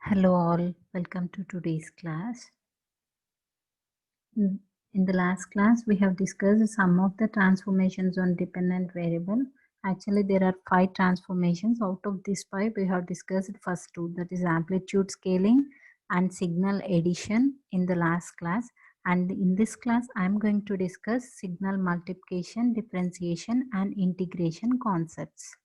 Hello all, welcome to today's class. In the last class, we have discussed some of the transformations on dependent variable. Actually, there are 5 transformations. Out of these 5, we have discussed first 2, that is amplitude scaling and signal addition in the last class. And in this class, I am going to discuss signal multiplication, differentiation and integration concepts.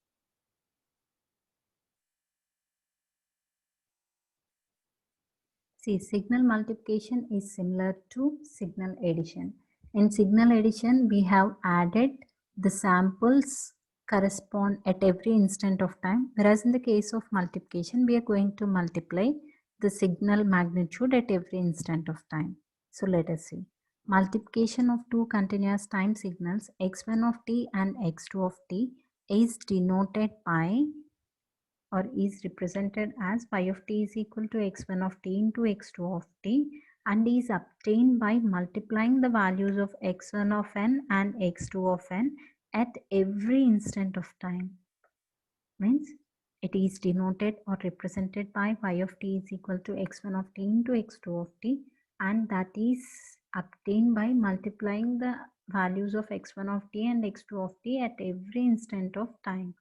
See, signal multiplication is similar to signal addition. In signal addition, we have added the samples correspond at every instant of time, whereas in the case of multiplication, we are going to multiply the signal magnitude at every instant of time. So let us see. Multiplication of two continuous time signals x1 of t and x2 of t is denoted by or is represented as y of t is equal to x1 of t into x2 of t and is obtained by multiplying the values of x1 of n and x2 of n at every instant of time. Means it is denoted or represented by y of t is equal to x1 of t into x2 of t, and that is obtained by multiplying the values of x1 of t and x2 of t at every instant of time.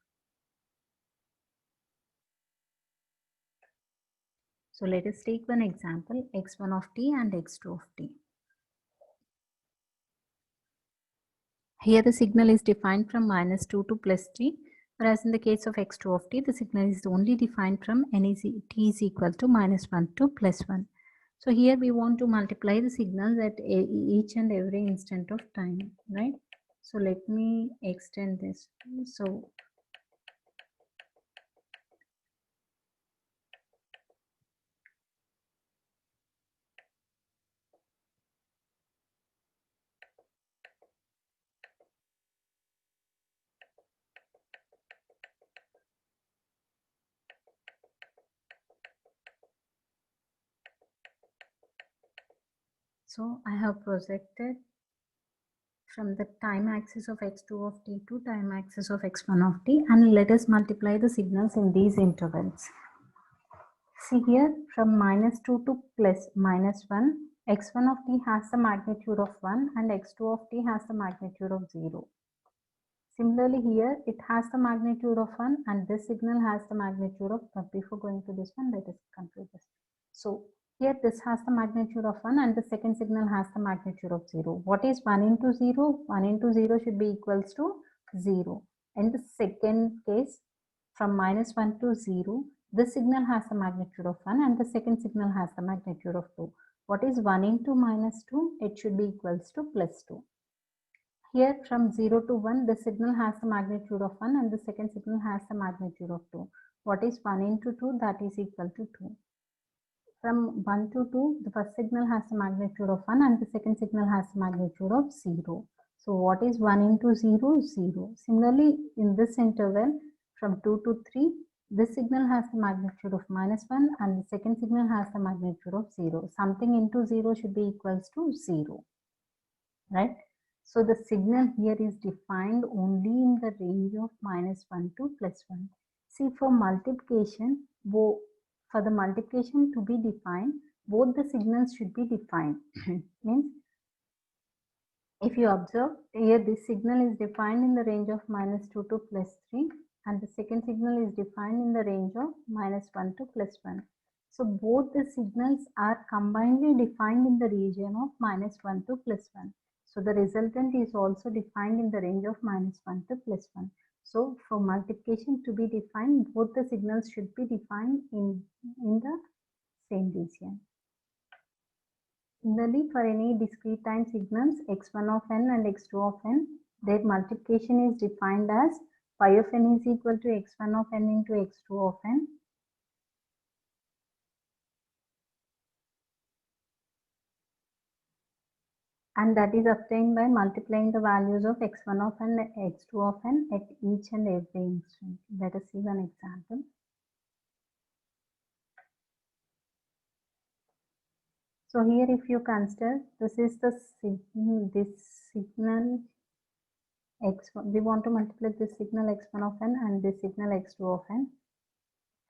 So let us take one example, x1 of t and x2 of t. Here the signal is defined from minus 2 to plus 3, whereas in the case of x2 of t, the signal is only defined from t is equal to minus 1 to plus 1. So here we want to multiply the signals at each and every instant of time, right? So let me extend this. So I have projected from the time axis of x2 of t to time axis of x1 of t, and let us multiply the signals in these intervals. See here, from minus 2 to plus minus 1, x1 of t has the magnitude of 1 and x2 of t has the magnitude of 0. Similarly here, it has the magnitude of 1 and this signal has the magnitude of, before going to this one, let us conclude this. So here this has the magnitude of 1 and the second signal has the magnitude of 0. What is 1 into 0? 1 into 0 should be equals to 0. In the second case, from minus 1 to 0, this signal has the magnitude of 1 and the second signal has the magnitude of 2. What is 1 into minus 2? It should be equals to plus 2. Here from 0 to 1, the signal has the magnitude of 1 and the second signal has the magnitude of 2. What is 1 into 2? That is equal to 2. From 1 to 2, the first signal has the magnitude of 1 and the second signal has the magnitude of 0. So what is 1 into 0? 0. Similarly, in this interval from 2 to 3, this signal has the magnitude of minus 1 and the second signal has the magnitude of 0. Something into 0 should be equals to 0, right? So the signal here is defined only in the range of minus 1 to plus 1. See, for multiplication, for the multiplication to be defined, both the signals should be defined. Means, if you observe here, this signal is defined in the range of minus 2 to plus 3 and the second signal is defined in the range of minus 1 to plus 1. So both the signals are combinedly defined in the region of minus 1 to plus 1. So the resultant is also defined in the range of minus 1 to plus 1. So for multiplication to be defined, both the signals should be defined in the same region. Similarly, for any discrete time signals x1 of n and x2 of n, their multiplication is defined as y of n is equal to x1 of n into x2 of n. And that is obtained by multiplying the values of x1 of n and x2 of n at each and every instant. Let us see one example. So here if you consider, this is the signal x1. We want to multiply this signal x1 of n and this signal x2 of n.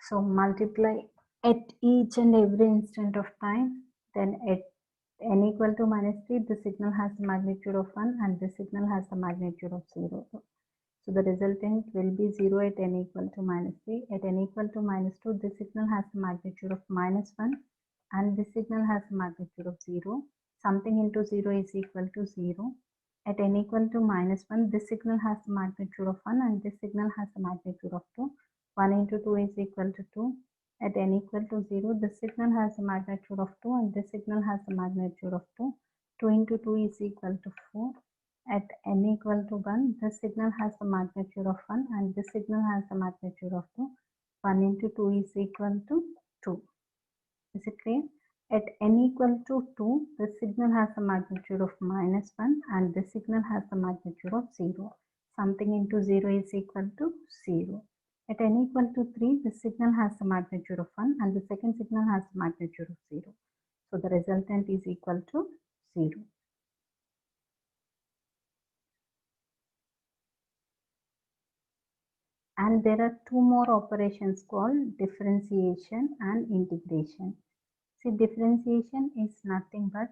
So multiply at each and every instant of time, then at n equal to -3, the signal has the magnitude of 1 and the signal has the magnitude of 0. So the resultant will be 0 at n equal to -3. At n equal to -2, the signal has the magnitude of -1 and the signal has the magnitude of 0. Something into 0 is equal to 0. At n equal to -1, this signal has the magnitude of 1 and this signal has the magnitude of 2. 1 into 2 is equal to 2. At n equal to 0, the signal has the magnitude of 2 and this signal has the magnitude of 2. 2 into 2 is equal to 4. At n equal to 1, the signal has the magnitude of 1 and this signal has the magnitude of 2. 1 into 2 is equal to 2. Is it clear? At n equal to 2, the signal has the magnitude of -1 and the signal has the magnitude of 0. Something into 0 is equal to 0. At n equal to 3, the signal has the magnitude of 1 and the second signal has the magnitude of 0. So the resultant is equal to 0. And there are two more operations called differentiation and integration. See, differentiation is nothing but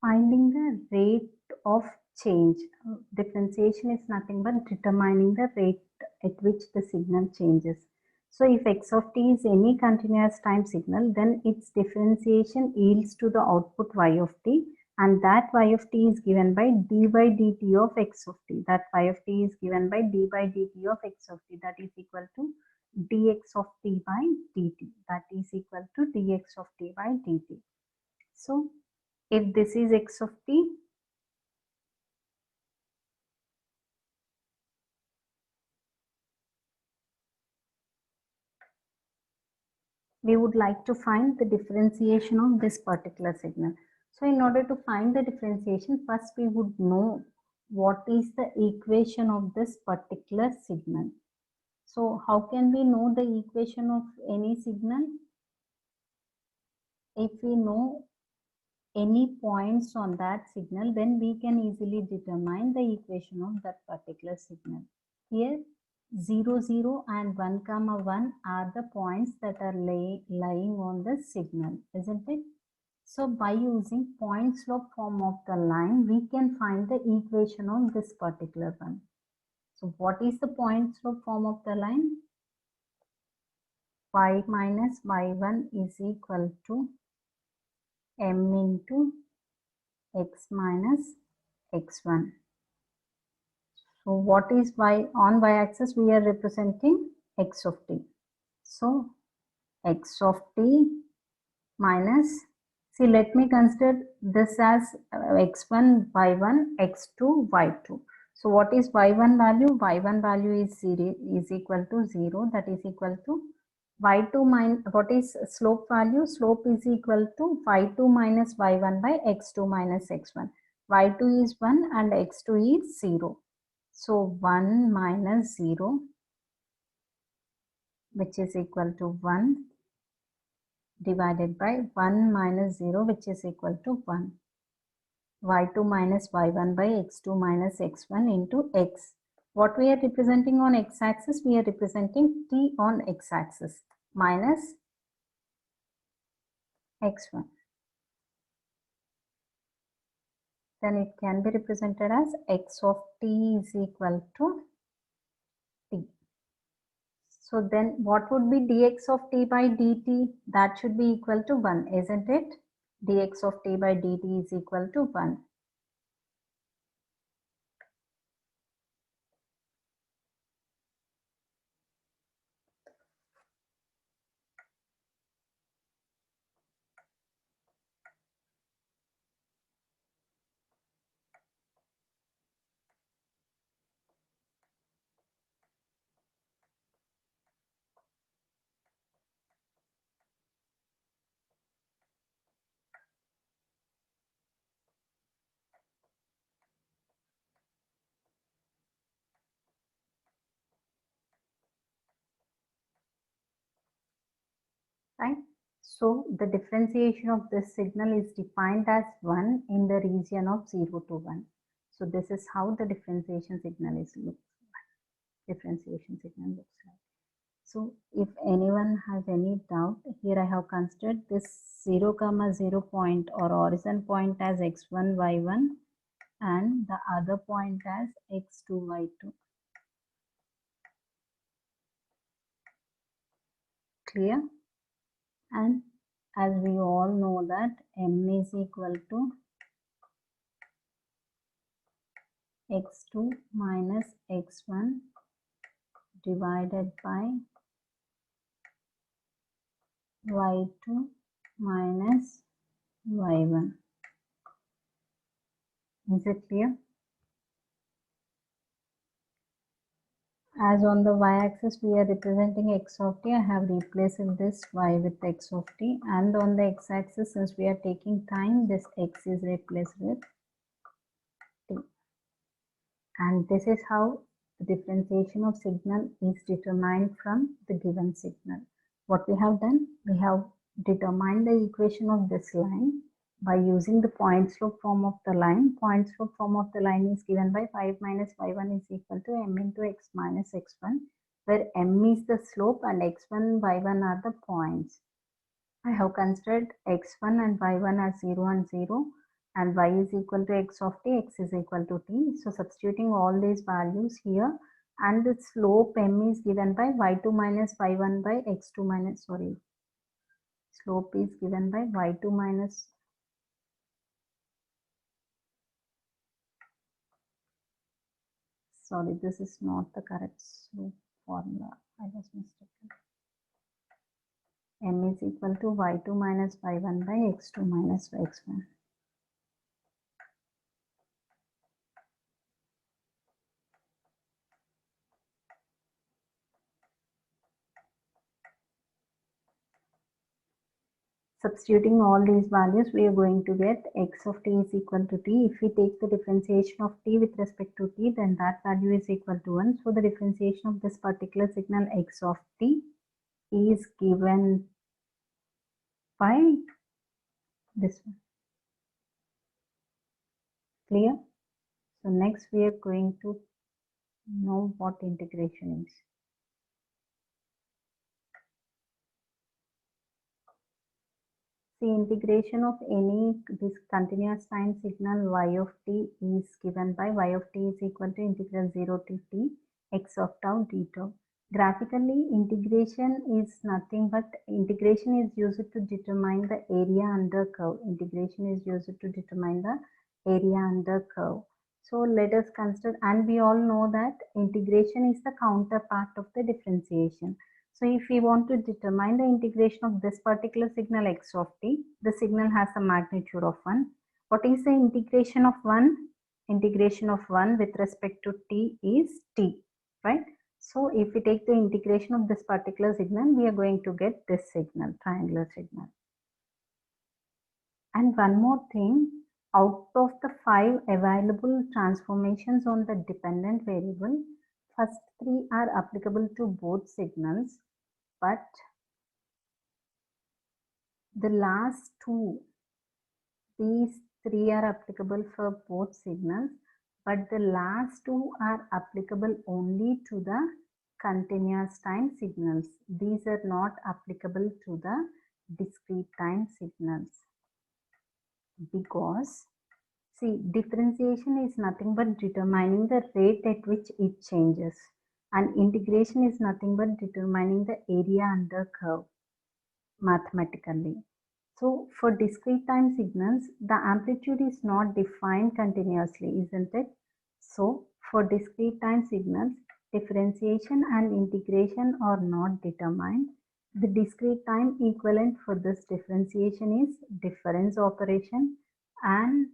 finding the rate of change. Differentiation is nothing but determining the rate at which the signal changes. So if x of t is any continuous time signal, then its differentiation yields to the output y of t, and that y of t is given by d by dt of x of t. That y of t is given by d by dt of x of t. That is equal to dx of t by dt. That is equal to dx of t by dt. So if this is x of t, we would like to find the differentiation of this particular signal. So in order to find the differentiation, first we would know what is the equation of this particular signal. So how can we know the equation of any signal? If we know any points on that signal, then we can easily determine the equation of that particular signal. Here 0, 0 and 1, 1 are the points that are lying on the signal, isn't it? So by using point slope form of the line, we can find the equation of this particular one. So what is the point slope form of the line? Y minus y1 is equal to m into x minus x1. So what is y? On y-axis we are representing x of t. So x of t minus, see, let me consider this as x1, y1, x2, y2. So what is y1 value? Y1 value is 0, is equal to 0. That is equal to y2 minus, what is slope value? Slope is equal to y2 minus y1 by x2 minus x1. y2 is 1 and x2 is 0. So 1 minus 0, which is equal to 1, divided by 1 minus 0, which is equal to 1. y2 minus y1 by x2 minus x1 into x. What we are representing on x-axis? We are representing t on x-axis minus x1. Then it can be represented as x of t is equal to t. So then what would be dx of t by dt? That should be equal to 1, isn't it? Dx of t by dt is equal to 1. Right? So the differentiation of this signal is defined as 1 in the region of 0 to 1. So this is how the differentiation signal is looked. differentiation signal looks like. So if anyone has any doubt, here I have considered this 0, 0 point or origin point as x1, y1 and the other point as x2, y2. Clear? And as we all know that m is equal to x2 minus x1 divided by y2 minus y1. Is it clear? As on the y-axis we are representing x of t, I have replaced this y with x of t, and on the x-axis, since we are taking time, this x is replaced with t. And this is how the differentiation of signal is determined from the given signal. What we have done, we have determined the equation of this line by using the point slope form of the line. Point slope form of the line is given by 5 minus y1 is equal to m into x minus x1, where m is the slope and x1, y1 are the points. I have considered x1 and y1 as 0 and 0, and y is equal to x of t, x is equal to t. So substituting all these values here, and the slope m is given by y2 minus y1 by x2 minus, slope is given by y2 minus, this is not the correct slope formula, I was mistaken. M is equal to y2 minus y1 by x2 minus x1. Substituting all these values, we are going to get x of t is equal to t. If we take the differentiation of t with respect to t, then that value is equal to 1. So the differentiation of this particular signal x of t is given by this one. Clear? So next we are going to know what integration is. The integration of any this continuous time signal y of t is given by y of t is equal to integral 0 to t x of tau d tau. Graphically, integration is nothing but integration is used to determine the area under curve. Integration is used to determine the area under curve. So let us consider, and we all know that integration is the counterpart of the differentiation. So if we want to determine the integration of this particular signal x of t, the signal has a magnitude of 1. What is the integration of 1? Integration of 1 with respect to t is t, right? So if we take the integration of this particular signal, we are going to get this signal, triangular signal. And one more thing, out of the 5 available transformations on the dependent variable, first 3 are applicable to both signals, but the last 2, these 3 are applicable for both signals, but the last 2 are applicable only to the continuous time signals. These are not applicable to the discrete time signals, because see, differentiation is nothing but determining the rate at which it changes, and integration is nothing but determining the area under curve mathematically. So for discrete time signals, the amplitude is not defined continuously, isn't it? So for discrete time signals, differentiation and integration are not determined. The discrete time equivalent for this differentiation is difference operation, and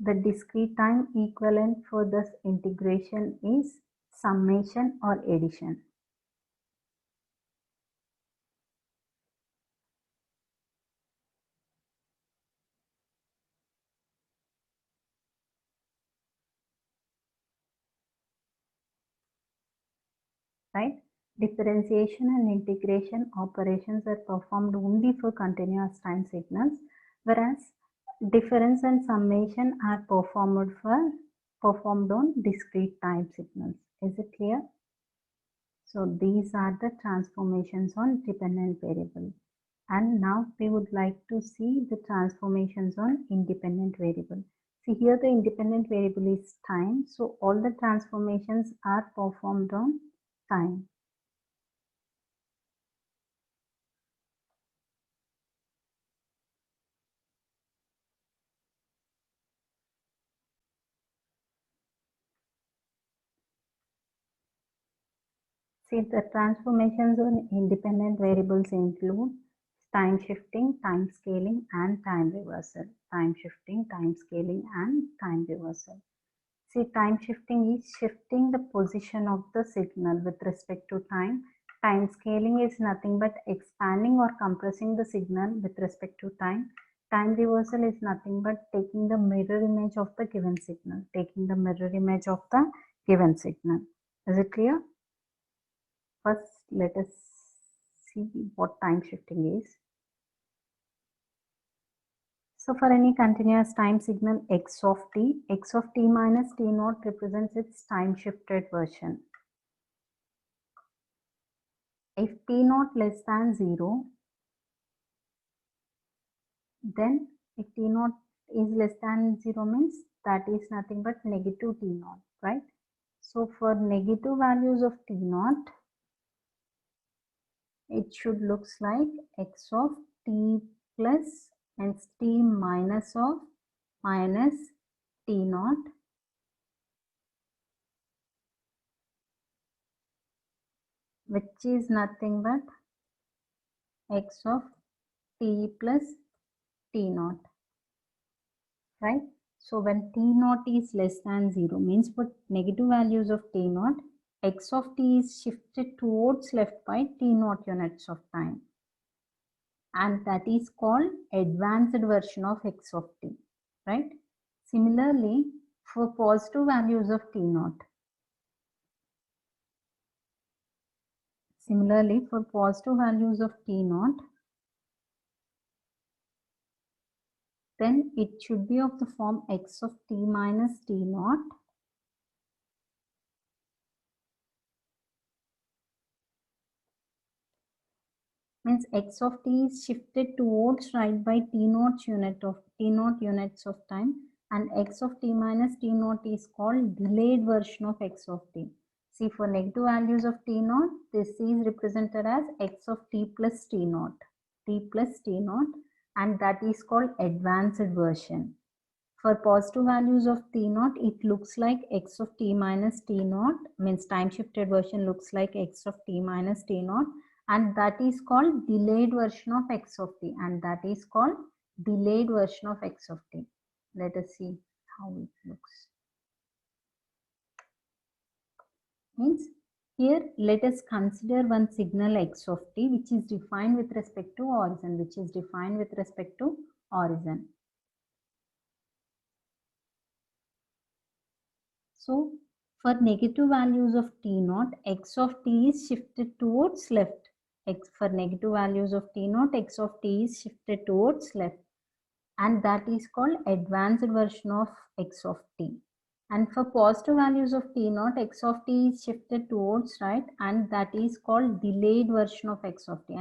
the discrete time equivalent for this integration is summation or addition. Right? Differentiation and integration operations are performed only for continuous time signals, whereas difference and summation are performed for performed on discrete time signals. Is it clear? So these are the transformations on dependent variable. And now we would like to see the transformations on independent variable. See here the independent variable is time. So all the transformations are performed on time. See the transformations on independent variables include time shifting, time scaling and time reversal. Time shifting, time scaling and time reversal. See, time shifting is shifting the position of the signal with respect to time. Time scaling is nothing but expanding or compressing the signal with respect to time. Time reversal is nothing but taking the mirror image of the given signal. Taking the mirror image of the given signal. Is it clear? First, let us see what time shifting is. So for any continuous time signal x of t minus t naught represents its time shifted version. If t naught less than 0, then if t naught is less than 0 means that is nothing but negative t naught, right? So for negative values of t naught, it should looks like x of t plus and t minus of minus t naught which is nothing but x of t plus t naught, right? So when t naught is less than 0 means for negative values of t naught, x of t is shifted towards left by t naught units of time, and that is called advanced version of x of t, right? Similarly, for positive values of t naught, then it should be of the form x of t minus t naught means x of t is shifted towards right by t naught units of time, and x of t minus t naught is called delayed version of x of t. See, for negative values of t naught, this is represented as x of t plus t naught, and that is called advanced version. For positive values of t naught, it looks like x of t minus t naught, means time shifted version looks like x of t minus t naught, and that is called delayed version of x of t, Let us see how it looks. Means here let us consider one signal x of t which is defined with respect to origin. So for negative values of t naught, x of t is shifted towards left. For negative values of t naught, x of t is shifted towards left, and that is called advanced version of x of t. And for positive values of t naught, x of t is shifted towards right, and that is called delayed version of x of t,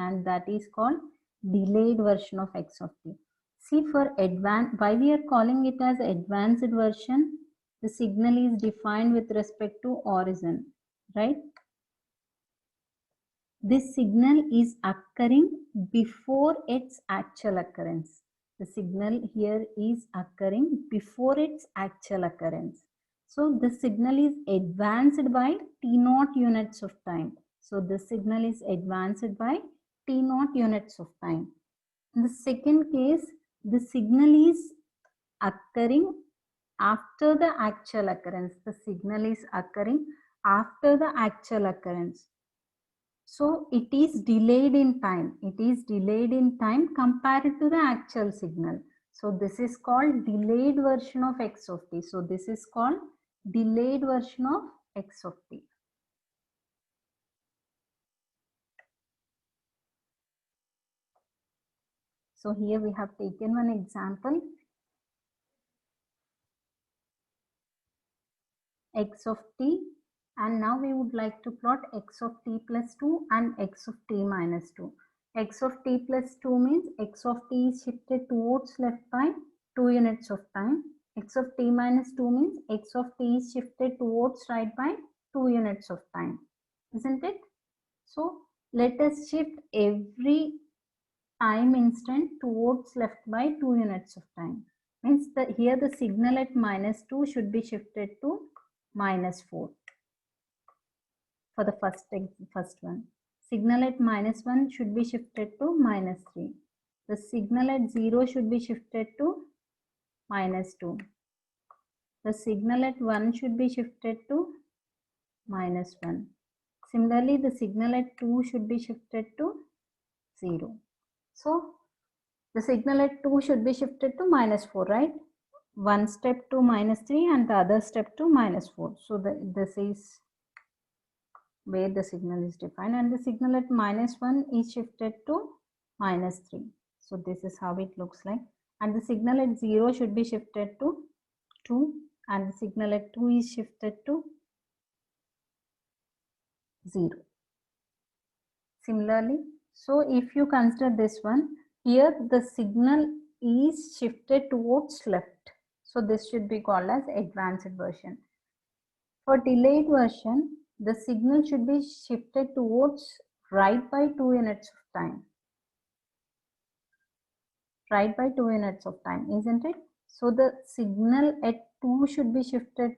See, for why we are calling it as advanced version? The signal is defined with respect to origin, right? This signal is occurring before its actual occurrence. The signal here is occurring before its actual occurrence. So the signal is advanced by t naught units of time. In the second case, the signal is occurring after the actual occurrence. So it is delayed in time. Compared to the actual signal. So this is called delayed version of x of t. So here we have taken one example. x of t, and now we would like to plot x of t plus 2 and x of t minus 2. X of t plus 2 means x of t is shifted towards left by 2 units of time. X of t minus 2 means x of t is shifted towards right by 2 units of time, isn't it? So let us shift every time instant towards left by 2 units of time. Means that here the signal at minus 2 should be shifted to minus 4 for the first one. Signal at minus 1 should be shifted to minus 3. The signal at 0 should be shifted to minus 2. The signal at 1 should be shifted to minus 1. Similarly, the signal at 2 should be shifted to 0. So, the signal at 2 should be shifted to minus 4, right? One step to minus 3 and the other step to minus 4. So, this is where the signal is defined, and the signal at minus 1 is shifted to minus 3. So, this is how it looks like. And the signal at 0 should be shifted to 2, and the signal at 2 is shifted to 0. Similarly, so if you consider this one, here the signal is shifted towards left. So this should be called as advanced version. For delayed version, the signal should be shifted towards right by 2 units of time. Right by 2 units of time, isn't it? So the signal at 2 should be shifted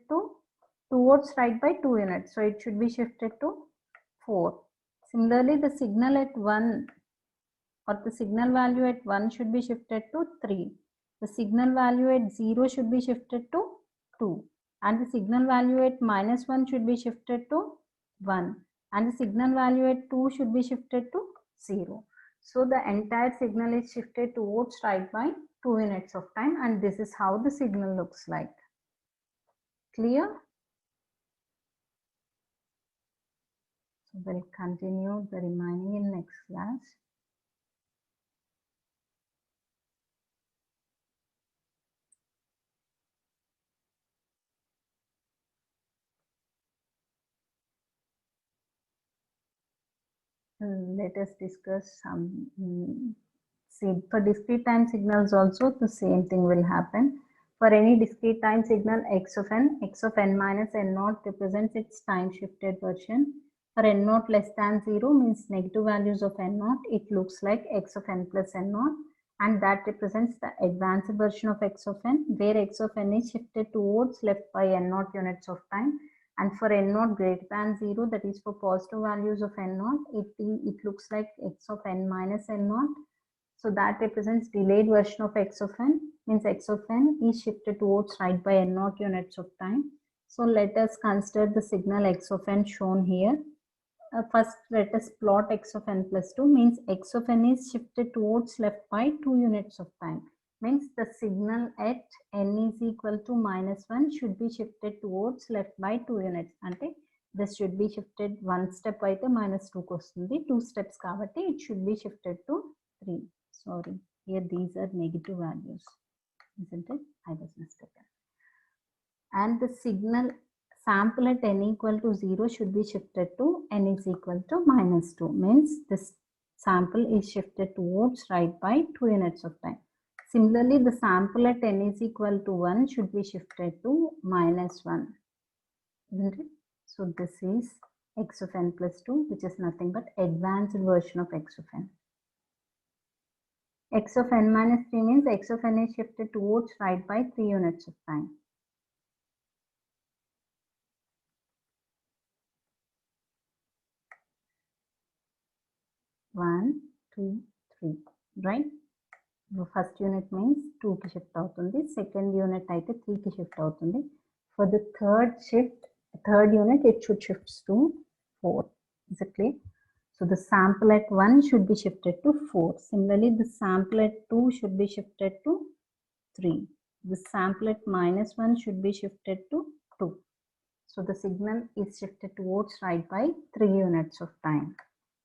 towards right by 2 units. So it should be shifted to 4. Similarly, the signal at 1 or the signal value at 1 should be shifted to 3. The signal value at 0 should be shifted to 2. And the signal value at minus 1 should be shifted to 1. And the signal value at 2 should be shifted to 0. So the entire signal is shifted towards right by 2 units of time, and this is how the signal looks like. Clear? So we'll continue the remaining in next class. Let us discuss some. See, for discrete time signals also the same thing will happen. For any discrete time signal x of n minus n naught represents its time shifted version. For n naught less than 0 means negative values of n naught, it looks like x of n plus n naught, and that represents the advanced version of x of n, where x of n is shifted towards left by n naught units of time. And for n naught greater than 0, that is for positive values of n naught, it looks like x of n minus n naught. So that represents delayed version of x of n, means x of n is shifted towards right by n naught units of time. So let us consider the signal x of n shown here. First, let us plot x of n plus 2, means x of n is shifted towards left by 2 units of time. Means the signal at n is equal to minus 1 should be shifted towards left by 2 units. Ante this should be shifted one step aithe minus 2 kostundi, 2 steps kabatti it should be shifted to 3. Sorry, here these are negative values, isn't it? I was mistaken. And the signal sample at n equal to 0 should be shifted to n is equal to minus 2. Means this sample is shifted towards right by 2 units of time. Similarly, the sample at n is equal to 1 should be shifted to minus 1. Isn't it? So this is x of n plus 2, which is nothing but advanced version of x of n. X of n minus 3 means x of n is shifted towards right by 3 units of time. One, two, three, right? The first unit means 2 ki shift avutundi, second unit aithe 3 ki shift avutundi. For the third unit, it should shift to 4. Is it clear? So the sample at 1 should be shifted to 4. Similarly, the sample at 2 should be shifted to 3. The sample at minus 1 should be shifted to 2. So the signal is shifted towards right by 3 units of time.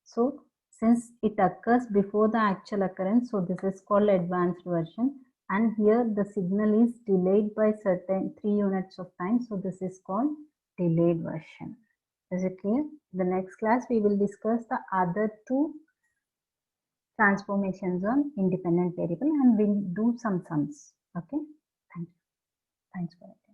So since it occurs before the actual occurrence, so this is called advanced version. And here the signal is delayed by certain 3 units of time. So this is called delayed version. Is it clear? The next class we will discuss the other two transformations on independent variable and we'll do some sums. Okay. Thank you. Thanks for it.